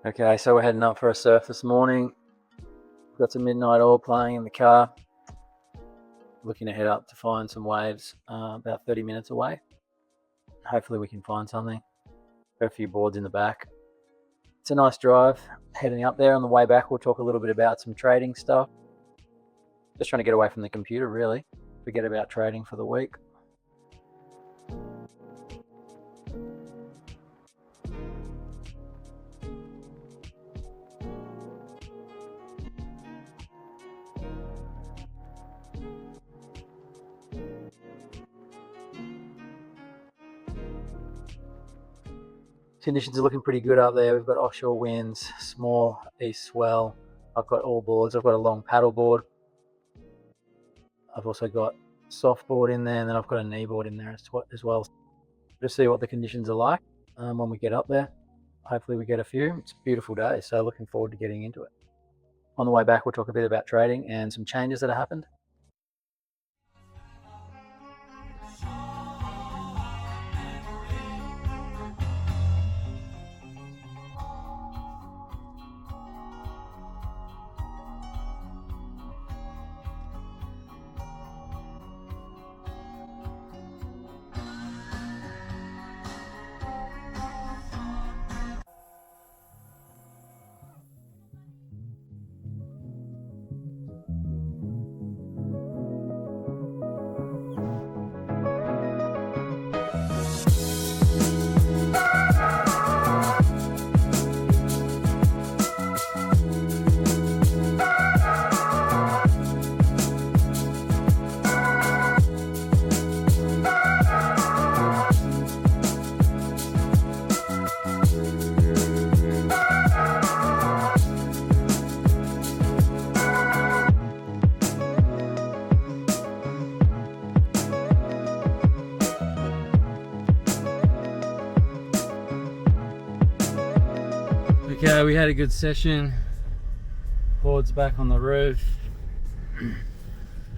Okay, so we're heading up for a surf this morning. Got some Midnight Oil playing in the car. Looking to head up to find some waves about 30 minutes away. Hopefully we can find something. Got a few boards in the back. It's a nice drive. Heading up there. On the way back we'll talk a little bit about some trading stuff. Just trying to get away from the computer really. Forget about trading for the week. Conditions are looking pretty good up there. We've got offshore winds, small east swell. I've got all boards. I've got a long paddle board. I've also got soft board in there, and then I've got a knee board in there as well. Just see what the conditions are like when we get up there. Hopefully we get a few. It's a beautiful day, so looking forward to getting into it. On the way back we'll talk a bit about trading and some changes that have happened. Okay, we had a good session. Boards back on the roof.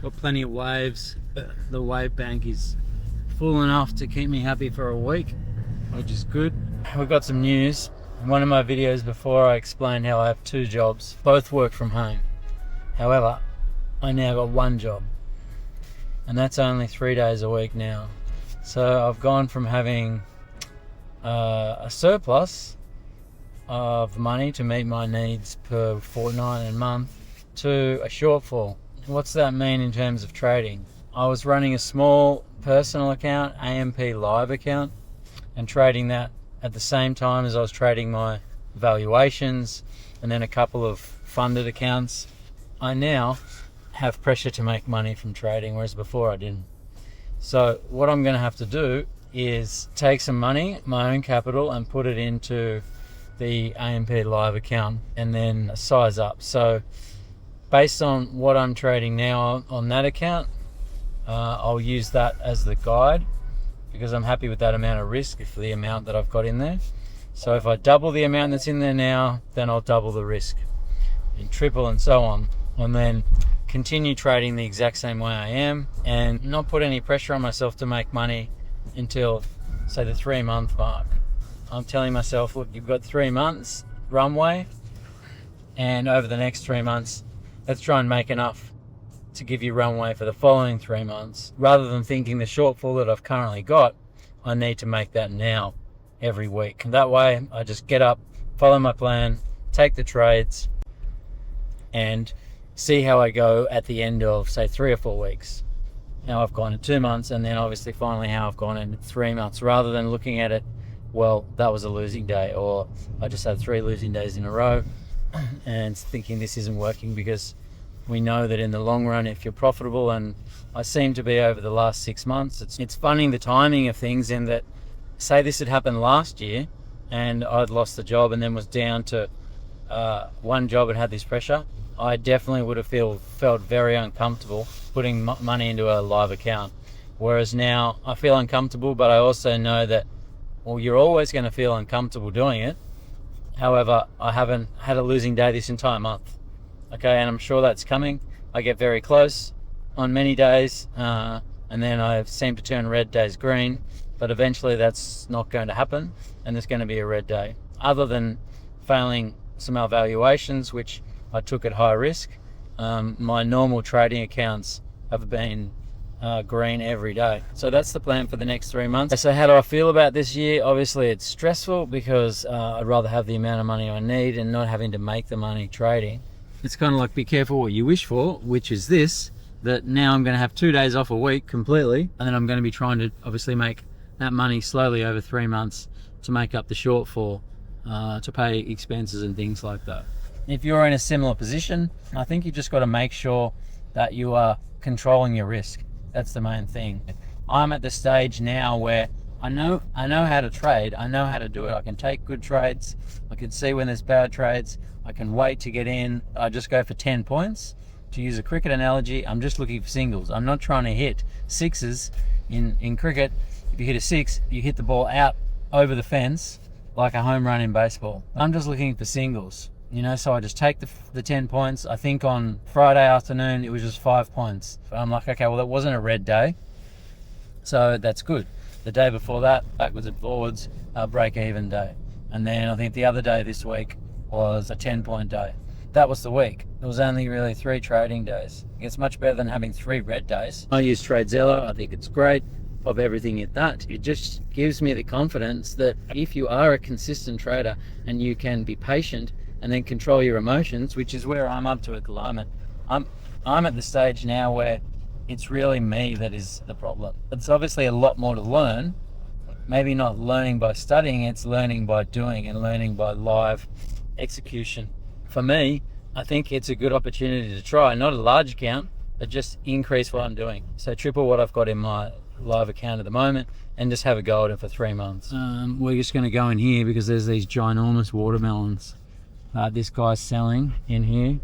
Got plenty of waves. The wave bank is full enough to keep me happy for a week, which is good. We've got some news. In one of my videos before I explained how I have two jobs, both work from home. However, I now got one job, and that's only 3 days a week now. So I've gone from having a surplus of money to meet my needs per fortnight and month to a shortfall. What's that mean in terms of trading? I was running a small personal account, AMP Live account, and trading that at the same time as I was trading my valuations and then a couple of funded accounts. I now have pressure to make money from trading, whereas before I didn't. So what I'm going to have to do is take some money, my own capital, and put it into the AMP Live account and then size up. So based on what I'm trading now on that account, I'll use that as the guide because I'm happy with that amount of risk for the amount that I've got in there. So if I double the amount that's in there now, then I'll double the risk and triple and so on, and then continue trading the exact same way I am and not put any pressure on myself to make money until say the 3-month mark. I'm telling myself, look, you've got 3 months runway, and over the next 3 months, let's try and make enough to give you runway for the following 3 months. Rather than thinking the shortfall that I've currently got, I need to make that now every week. And that way, I just get up, follow my plan, take the trades, and see how I go at the end of, say, 3 or 4 weeks. How I've gone in 2 months, and then obviously finally how I've gone in 3 months, rather than looking at it, well, that was a losing day, or I just had 3 losing days in a row and thinking this isn't working, because we know that in the long run, if you're profitable, and I seem to be over the last 6 months, it's funny the timing of things, in that say this had happened last year and I'd lost the job and then was down to one job and had this pressure, I definitely would have felt very uncomfortable putting money into a live account. Whereas now I feel uncomfortable, but I also know that, well, you're always going to feel uncomfortable doing it. However, I haven't had a losing day this entire month. Okay, and I'm sure that's coming. I get very close on many days, and then I seem to turn red days green, but eventually that's not going to happen, and there's going to be a red day. Other than failing some evaluations, which I took at high risk. My normal trading accounts have been green every day. So that's the plan for the next 3 months. So how do I feel about this year? Obviously it's stressful because I'd rather have the amount of money I need and not having to make the money trading. It's kind of like be careful what you wish for, which is this, that now I'm going to have 2 days off a week completely, and then I'm going to be trying to obviously make that money slowly over 3 months to make up the shortfall, to pay expenses and things like that. If you're in a similar position, I think you've just got to make sure that you are controlling your risk. That's the main thing. I'm at the stage now where I know how to trade. I know how to do it. I can take good trades. I can see when there's bad trades. I can wait to get in. I just go for 10 points. To use a cricket analogy, I'm just looking for singles. I'm not trying to hit sixes. In cricket, if you hit a six, you hit the ball out over the fence like a home run in baseball. I'm just looking for singles. So I just take the 10 points. I think on Friday afternoon, it was just 5 points. I'm like, okay, well, that wasn't a red day. So that's good. The day before that, backwards and forwards, break-even day. And then I think the other day this week was a 10-point day. That was the week. There was only really 3 trading days. It's much better than having 3 red days. I use TradeZella. I think it's great. Of everything at that. It just gives me the confidence that if you are a consistent trader and you can be patient and then control your emotions, which is where I'm up to at the moment. I'm at the stage now where it's really me that is the problem. It's obviously a lot more to learn. Maybe not learning by studying, it's learning by doing and learning by live execution. For me, I think it's a good opportunity to try, not a large account, but just increase what I'm doing. So triple what I've got in my live account at the moment and just have a go at it for 3 months. We're just going to go in here because there's these ginormous watermelons this guy's selling in here.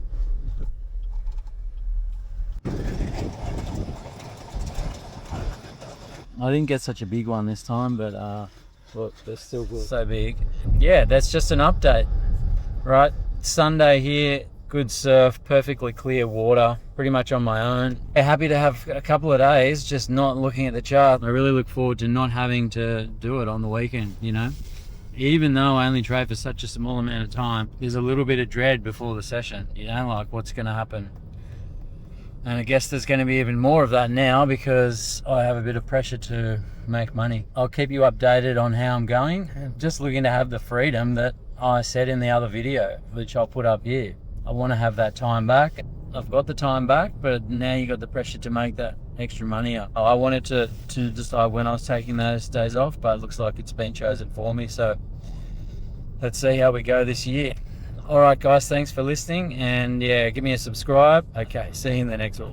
I didn't get such a big one this time, but look, they're still good. So big. Yeah, that's just an update, right? Sunday here, good surf, perfectly clear water, pretty much on my own. Happy to have a couple of days just not looking at the chart. I really look forward to not having to do it on the weekend, Even though I only trade for such a small amount of time, there's a little bit of dread before the session, like what's going to happen. And I guess there's going to be even more of that now because I have a bit of pressure to make money. I'll keep you updated on how I'm going. Just looking to have the freedom that I said in the other video, which I'll put up here. I want to have that time back. I've got the time back, but now you got the pressure to make that extra money up. I wanted to decide when I was taking those days off, but it looks like it's been chosen for me. So let's see how we go this year. All right, guys, thanks for listening. And yeah, give me a subscribe. Okay, see you in the next one.